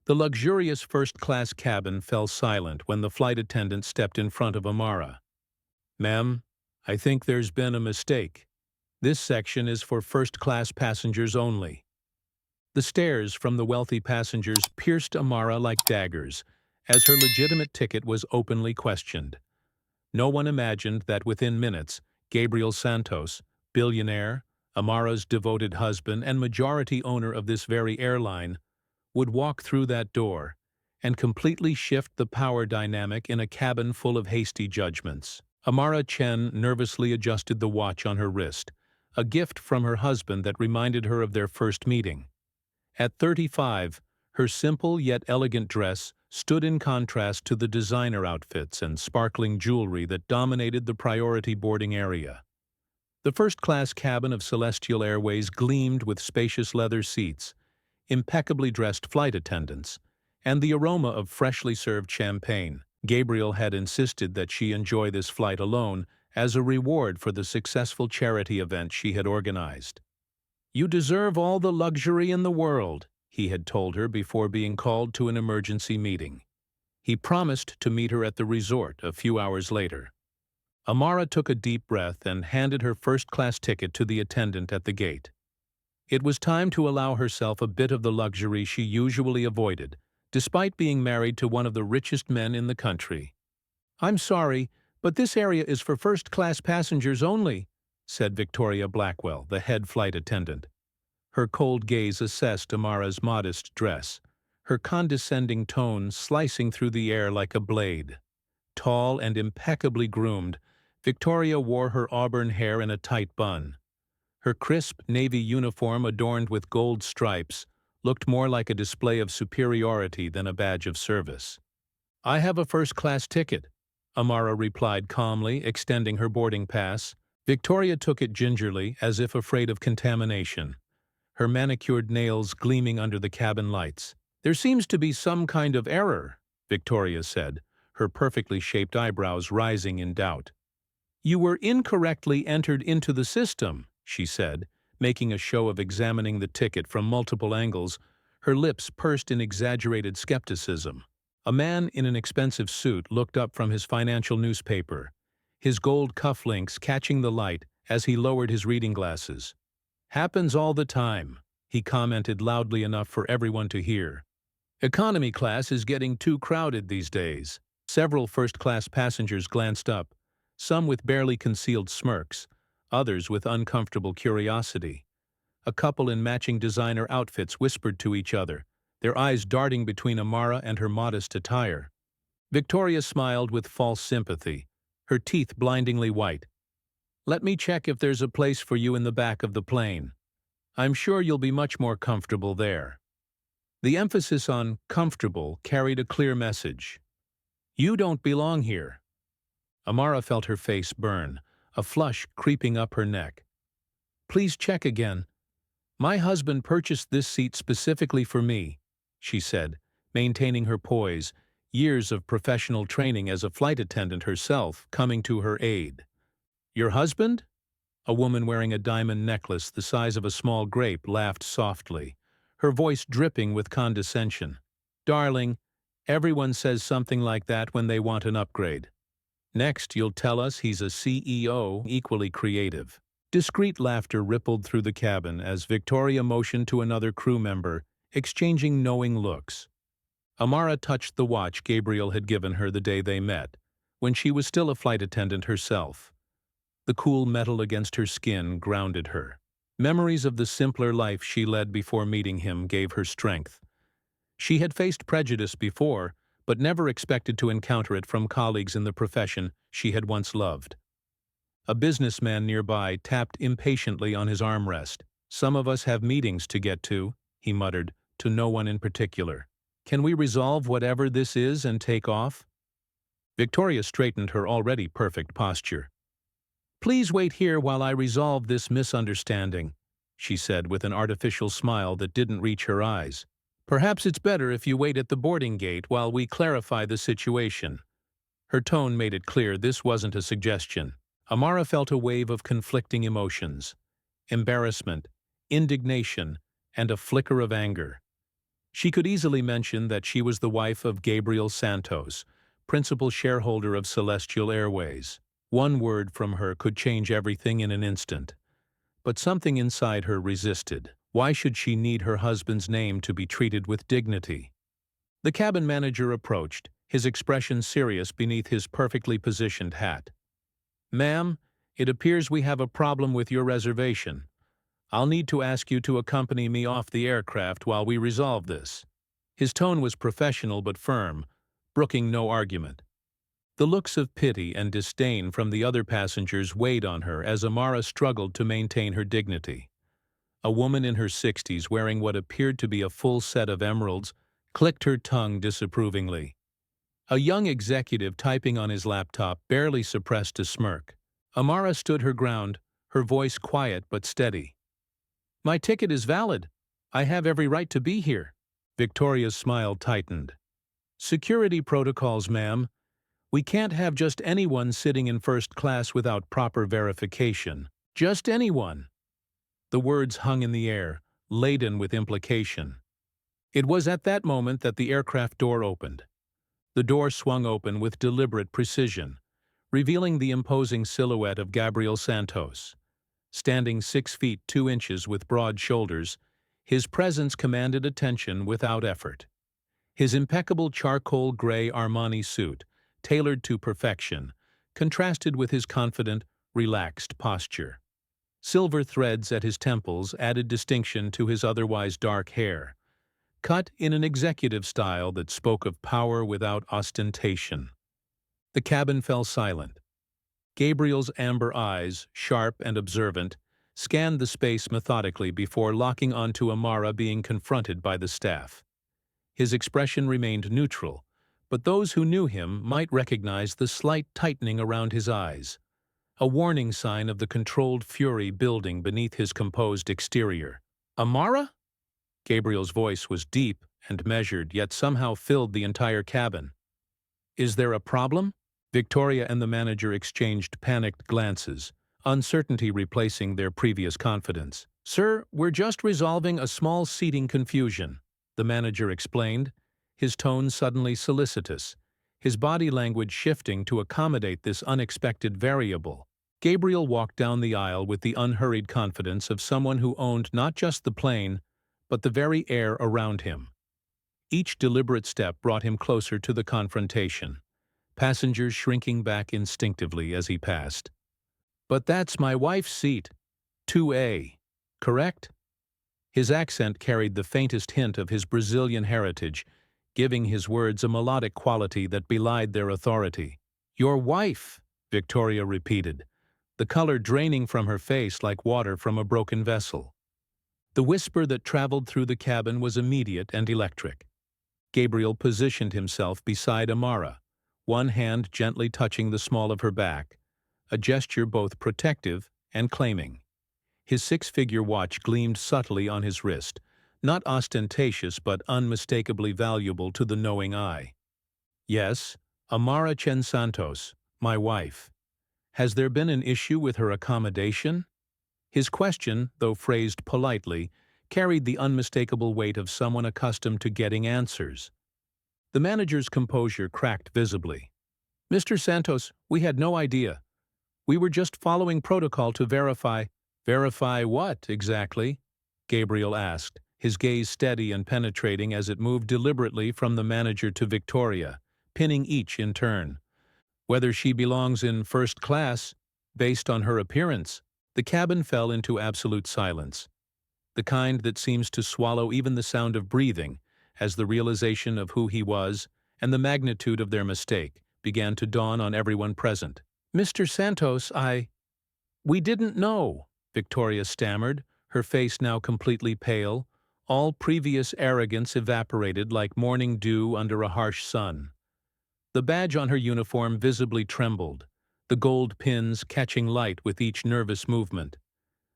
The luxurious first-class cabin fell silent when the flight attendant stepped in front of Amara. "Ma'am, I think there's been a mistake. This section is for first-class passengers only." The stares from the wealthy passengers pierced Amara like daggers, as her legitimate ticket was openly questioned. No one imagined that within minutes, Gabriel Santos, billionaire, Amara's devoted husband and majority owner of this very airline, would walk through that door and completely shift the power dynamic in a cabin full of hasty judgments. Amara Chen nervously adjusted the watch on her wrist, a gift from her husband that reminded her of their first meeting. At 35, her simple yet elegant dress stood in contrast to the designer outfits and sparkling jewelry that dominated the priority boarding area. The first-class cabin of Celestial Airways gleamed with spacious leather seats, impeccably dressed flight attendants, and the aroma of freshly served champagne. Gabriel had insisted that she enjoy this flight alone as a reward for the successful charity event she had organized. "You deserve all the luxury in the world," he had told her before being called to an emergency meeting. He promised to meet her at the resort a few hours later. Amara took a deep breath and handed her first-class ticket to the attendant at the gate. It was time to allow herself a bit of the luxury she usually avoided, despite being married to one of the richest men in the country. "I'm sorry, but this area is for first-class passengers only," said Victoria Blackwell, the head flight attendant. Her cold gaze assessed Amara's modest dress, her condescending tone slicing through the air like a blade. Tall and impeccably groomed, Victoria wore her auburn hair in a tight bun. Her crisp navy uniform adorned with gold stripes looked more like a display of superiority than a badge of service. "I have a first-class ticket," Amara replied calmly, extending her boarding pass. Victoria took it gingerly, as if afraid of contamination, her manicured nails gleaming under the cabin lights. "There seems to be some kind of error," Victoria said, her perfectly shaped eyebrows rising in doubt. "You were incorrectly entered into the system," she said, making a show of examining the ticket from multiple angles, her lips pursed in exaggerated skepticism. A man in an expensive suit looked up from his financial newspaper, his gold cufflinks catching the light as he lowered his reading glasses. "Happens all the time," he commented loudly enough for everyone to hear. "Economy class is getting too crowded these days." Several first-class passengers glanced up, some with barely concealed smirks, others with uncomfortable curiosity. A couple in matching designer outfits whispered to each other, their eyes darting between Amara and her modest attire. Victoria smiled with false sympathy, her teeth blindingly white. "Let me check if there's a place for you in the back of the plane. I'm sure you'll be much more comfortable there." The emphasis on comfortable carried a clear message. "You don't belong here." Amara felt her face burn, a flush creeping up her neck. "Please check again. My husband purchased this seat specifically for me," she said, maintaining her poise, years of professional training as a flight attendant herself coming to her aid. "Your husband?" A woman wearing a diamond necklace the size of a small grape laughed softly, her voice dripping with condescension. "Darling, everyone says something like that when they want an upgrade. Next, you'll tell us he's a CEO equally creative." Discreet laughter rippled through the cabin as Victoria motioned to another crew member, exchanging knowing looks. Amara touched the watch Gabriel had given her the day they met, when she was still a flight attendant herself. The cool metal against her skin grounded her. Memories of the simpler life she led before meeting him gave her strength. She had faced prejudice before, but never expected to encounter it from colleagues in the profession she had once loved. A businessman nearby tapped impatiently on his armrest. "Some of us have meetings to get to," he muttered, to no one in particular. "Can we resolve whatever this is and take off?" Victoria straightened her already perfect posture. "Please wait here while I resolve this misunderstanding," she said with an artificial smile that didn't reach her eyes. "Perhaps it's better if you wait at the boarding gate while we clarify the situation." Her tone made it clear this wasn't a suggestion. Amara felt a wave of conflicting emotions: embarrassment, indignation, and a flicker of anger. She could easily mention that she was the wife of Gabriel Santos, principal shareholder of Celestial Airways. One word from her could change everything in an instant. But something inside her resisted. Why should she need her husband's name to be treated with dignity? The cabin manager approached, his expression serious beneath his perfectly positioned hat. "Ma'am, it appears we have a problem with your reservation. I'll need to ask you to accompany me off the aircraft while we resolve this." His tone was professional but firm, brooking no argument. The looks of pity and disdain from the other passengers weighed on her as Amara struggled to maintain her dignity. A woman in her 60s wearing what appeared to be a full set of emeralds clicked her tongue disapprovingly. A young executive typing on his laptop barely suppressed a smirk. Amara stood her ground, her voice quiet but steady. "My ticket is valid. I have every right to be here." Victoria's smile tightened. "Security protocols, ma'am. We can't have just anyone sitting in first class without proper verification. Just anyone." The words hung in the air, laden with implication. It was at that moment that the aircraft door opened. The door swung open with deliberate precision, revealing the imposing silhouette of Gabriel Santos. Standing 6 feet 2 inches with broad shoulders, his presence commanded attention without effort. His impeccable charcoal gray Armani suit, tailored to perfection, contrasted with his confident, relaxed posture. Silver threads at his temples added distinction to his otherwise dark hair, cut in an executive style that spoke of power without ostentation. The cabin fell silent. Gabriel's amber eyes, sharp and observant, scanned the space methodically before locking onto Amara being confronted by the staff. His expression remained neutral, but those who knew him might recognize the slight tightening around his eyes, a warning sign of the controlled fury building beneath his composed exterior. "Amara?" Gabriel's voice was deep and measured, yet somehow filled the entire cabin. "Is there a problem?" Victoria and the manager exchanged panicked glances, uncertainty replacing their previous confidence. "Sir, we're just resolving a small seating confusion," the manager explained, his tone suddenly solicitous, his body language shifting to accommodate this unexpected variable. Gabriel walked down the aisle with the unhurried confidence of someone who owned not just the plane, but the very air around him. Each deliberate step brought him closer to the confrontation, passengers shrinking back instinctively as he passed. "But that's my wife's seat. 2A. Correct?" His accent carried the faintest hint of his Brazilian heritage, giving his words a melodic quality that belied their authority. "Your wife," Victoria repeated, the color draining from her face like water from a broken vessel. The whisper that traveled through the cabin was immediate and electric. Gabriel positioned himself beside Amara, one hand gently touching the small of her back, a gesture both protective and claiming. His six-figure watch gleamed subtly on his wrist, not ostentatious but unmistakably valuable to the knowing eye. "Yes, Amara Chen Santos, my wife. Has there been an issue with her accommodation?" His question, though phrased politely, carried the unmistakable weight of someone accustomed to getting answers. The manager's composure cracked visibly. "Mr. Santos, we had no idea. We were just following protocol to verify." "Verify what, exactly?" Gabriel asked, his gaze steady and penetrating as it moved deliberately from the manager to Victoria, pinning each in turn. "Whether she belongs in first class, based on her appearance." The cabin fell into absolute silence, the kind that seems to swallow even the sound of breathing, as the realization of who he was and the magnitude of their mistake began to dawn on everyone present. "Mr. Santos, we didn't know," Victoria stammered, her face now completely pale, all previous arrogance evaporated like morning dew under a harsh sun. The badge on her uniform visibly trembled, the gold pins catching light with each nervous movement.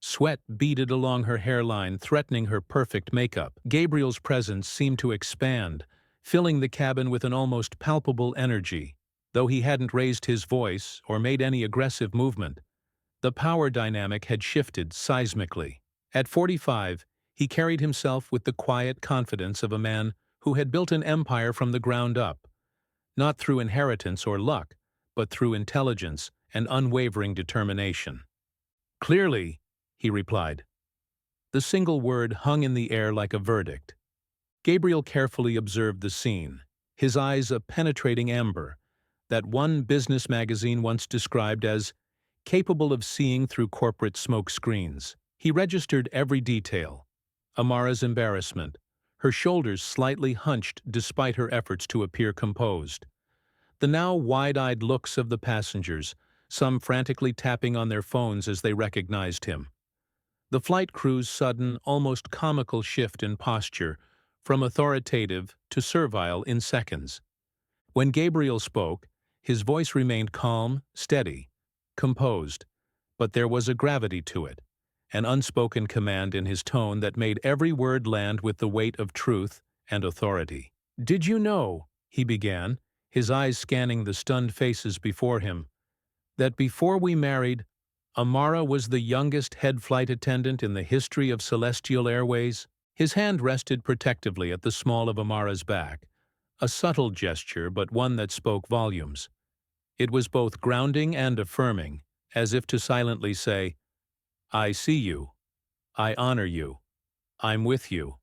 Sweat beaded along her hairline, threatening her perfect makeup. Gabriel's presence seemed to expand, filling the cabin with an almost palpable energy. Though he hadn't raised his voice or made any aggressive movement, the power dynamic had shifted seismically. At 45, He carried himself with the quiet confidence of a man who had built an empire from the ground up, not through inheritance or luck, but through intelligence and unwavering determination. "Clearly," he replied. The single word hung in the air like a verdict. Gabriel carefully observed the scene, his eyes a penetrating amber, that one business magazine once described as capable of seeing through corporate smoke screens. He registered every detail. Amara's embarrassment, her shoulders slightly hunched despite her efforts to appear composed. The now wide-eyed looks of the passengers, some frantically tapping on their phones as they recognized him. The flight crew's sudden, almost comical shift in posture, from authoritative to servile in seconds. When Gabriel spoke, his voice remained calm, steady, composed, but there was a gravity to it, an unspoken command in his tone that made every word land with the weight of truth and authority. "Did you know," he began, his eyes scanning the stunned faces before him, "that before we married, Amara was the youngest head flight attendant in the history of Celestial Airways?" His hand rested protectively at the small of Amara's back, a subtle gesture but one that spoke volumes. It was both grounding and affirming, as if to silently say, "I see you. I honor you. I'm with you."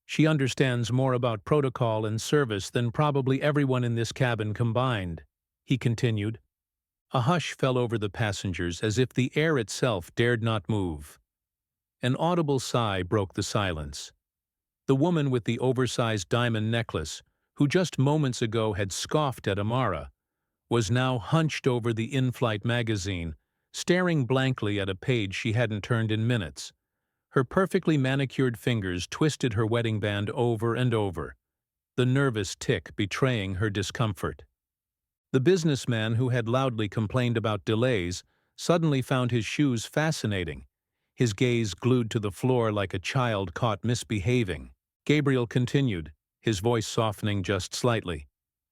"She understands more about protocol and service than probably everyone in this cabin combined," he continued. A hush fell over the passengers as if the air itself dared not move. An audible sigh broke the silence. The woman with the oversized diamond necklace, who just moments ago had scoffed at Amara, was now hunched over the in-flight magazine, staring blankly at a page she hadn't turned in minutes. Her perfectly manicured fingers twisted her wedding band over and over, the nervous tick betraying her discomfort. The businessman who had loudly complained about delays suddenly found his shoes fascinating, his gaze glued to the floor like a child caught misbehaving. Gabriel continued, his voice softening just slightly,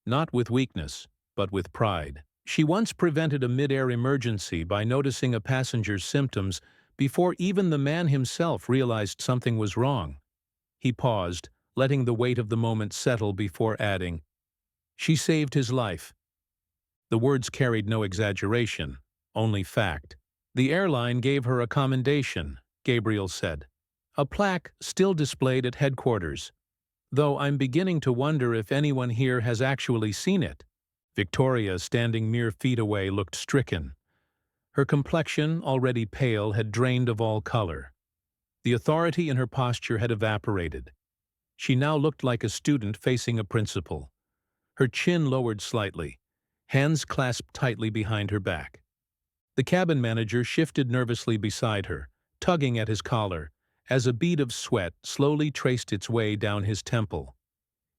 not with weakness, but with pride. "She once prevented a mid-air emergency by noticing a passenger's symptoms before even the man himself realized something was wrong." He paused, letting the weight of the moment settle before adding, "She saved his life." The words carried no exaggeration, only fact. "The airline gave her a commendation," Gabriel said. "A plaque still displayed at headquarters, though I'm beginning to wonder if anyone here has actually seen it." Victoria, standing mere feet away, looked stricken. Her complexion, already pale, had drained of all color. The authority in her posture had evaporated. She now looked like a student facing a principal. Her chin lowered slightly, hands clasped tightly behind her back. The cabin manager shifted nervously beside her, tugging at his collar, as a bead of sweat slowly traced its way down his temple.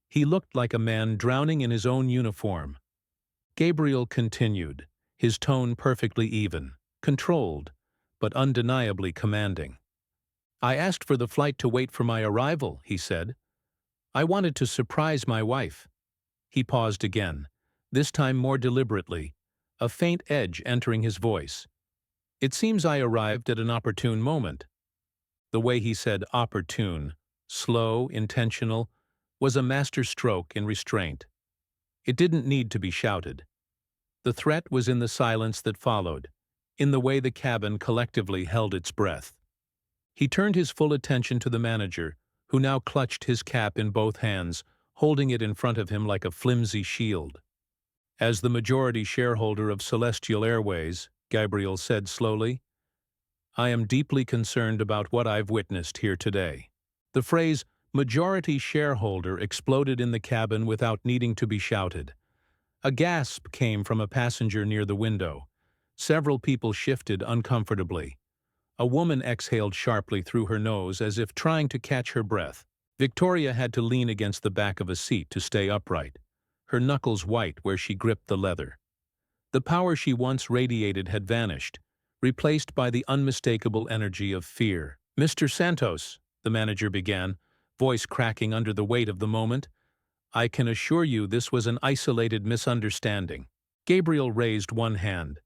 He looked like a man drowning in his own uniform. Gabriel continued, his tone perfectly even, controlled, but undeniably commanding. "I asked for the flight to wait for my arrival," he said. "I wanted to surprise my wife." He paused again, this time more deliberately, a faint edge entering his voice. "It seems I arrived at an opportune moment." The way he said opportune, slow, intentional, was a masterstroke in restraint. It didn't need to be shouted. The threat was in the silence that followed, in the way the cabin collectively held its breath. He turned his full attention to the manager, who now clutched his cap in both hands, holding it in front of him like a flimsy shield. "As the majority shareholder of Celestial Airways," Gabriel said slowly, "I am deeply concerned about what I've witnessed here today." The phrase, "majority shareholder," exploded in the cabin without needing to be shouted. A gasp came from a passenger near the window. Several people shifted uncomfortably. A woman exhaled sharply through her nose as if trying to catch her breath. Victoria had to lean against the back of a seat to stay upright, her knuckles white where she gripped the leather. The power she once radiated had vanished, replaced by the unmistakable energy of fear. "Mr. Santos," the manager began, voice cracking under the weight of the moment, "I can assure you this was an isolated misunderstanding." Gabriel raised one hand,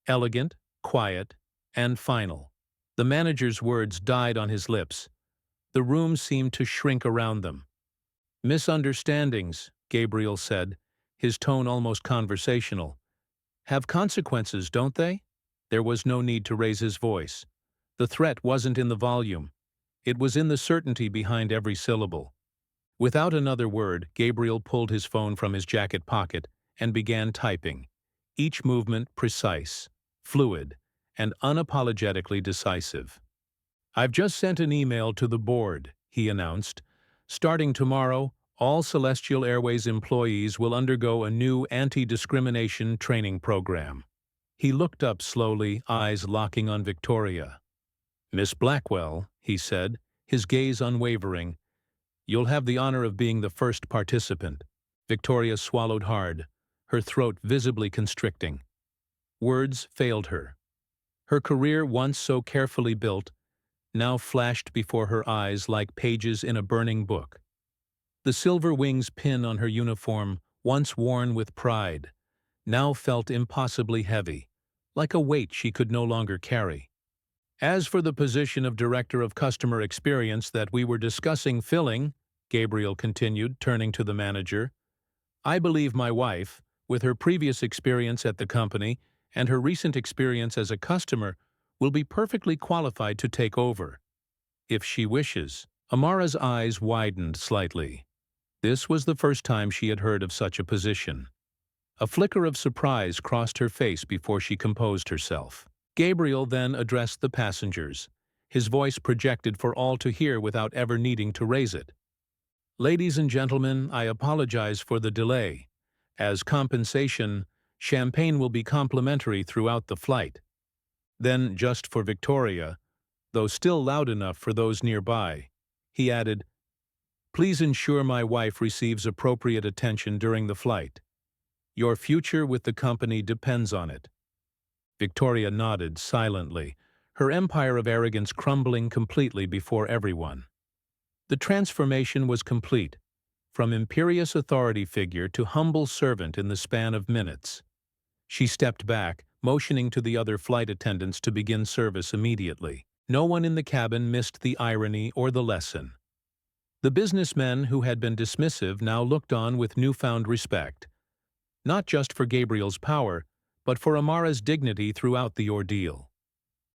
elegant, quiet, and final. The manager's words died on his lips. The room seemed to shrink around them. "Misunderstandings," Gabriel said, his tone almost conversational, "have consequences, don't they?" There was no need to raise his voice. The threat wasn't in the volume. It was in the certainty behind every syllable. Without another word, Gabriel pulled his phone from his jacket pocket and began typing, each movement precise, fluid, and unapologetically decisive. "I've just sent an email to the board," he announced. "Starting tomorrow, all Celestial Airways employees will undergo a new anti-discrimination training program." He looked up slowly, eyes locking on Victoria. "Miss Blackwell," he said, his gaze unwavering, "you'll have the honor of being the first participant." Victoria swallowed hard, her throat visibly constricting. Words failed her. Her career, once so carefully built, now flashed before her eyes like pages in a burning book. The silver wings pin on her uniform, once worn with pride, now felt impossibly heavy, like a weight she could no longer carry. "As for the position of Director of Customer Experience that we were discussing filling," Gabriel continued, turning to the manager, "I believe my wife, with her previous experience at the company and her recent experience as a customer, will be perfectly qualified to take over, if she wishes." Amara's eyes widened slightly. This was the first time she had heard of such a position. A flicker of surprise crossed her face before she composed herself. Gabriel then addressed the passengers, his voice projected for all to hear without ever needing to raise it. "Ladies and gentlemen, I apologize for the delay. As compensation, champagne will be complimentary throughout the flight." Then, just for Victoria, though still loud enough for those nearby, he added, "Please ensure my wife receives appropriate attention during the flight. Your future with the company depends on it." Victoria nodded silently, her empire of arrogance crumbling completely before everyone. The transformation was complete, from imperious authority figure to humble servant in the span of minutes. She stepped back, motioning to the other flight attendants to begin service immediately. No one in the cabin missed the irony or the lesson. The businessmen who had been dismissive now looked on with newfound respect, not just for Gabriel's power, but for Amara's dignity throughout the ordeal.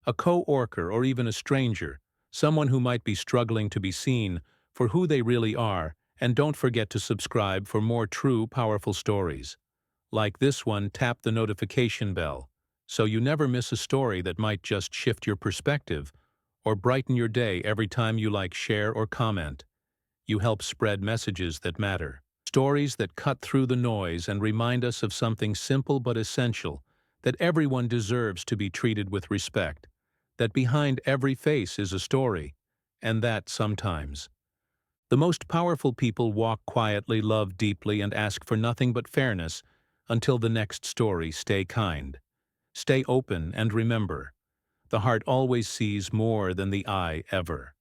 A co-worker or even a stranger, someone who might be struggling to be seen for who they really are, and don't forget to subscribe for more true, powerful stories. Like this one, tap the notification bell, so you never miss a story that might just shift your perspective or brighten your day every time you like, share, or comment. You help spread messages that matter. Stories that cut through the noise and remind us of something simple but essential, that everyone deserves to be treated with respect, that behind every face is a story, and that sometimes the most powerful people walk quietly, love deeply, and ask for nothing but fairness. Until the next story, stay kind, stay open, and remember, the heart always sees more than the eye ever.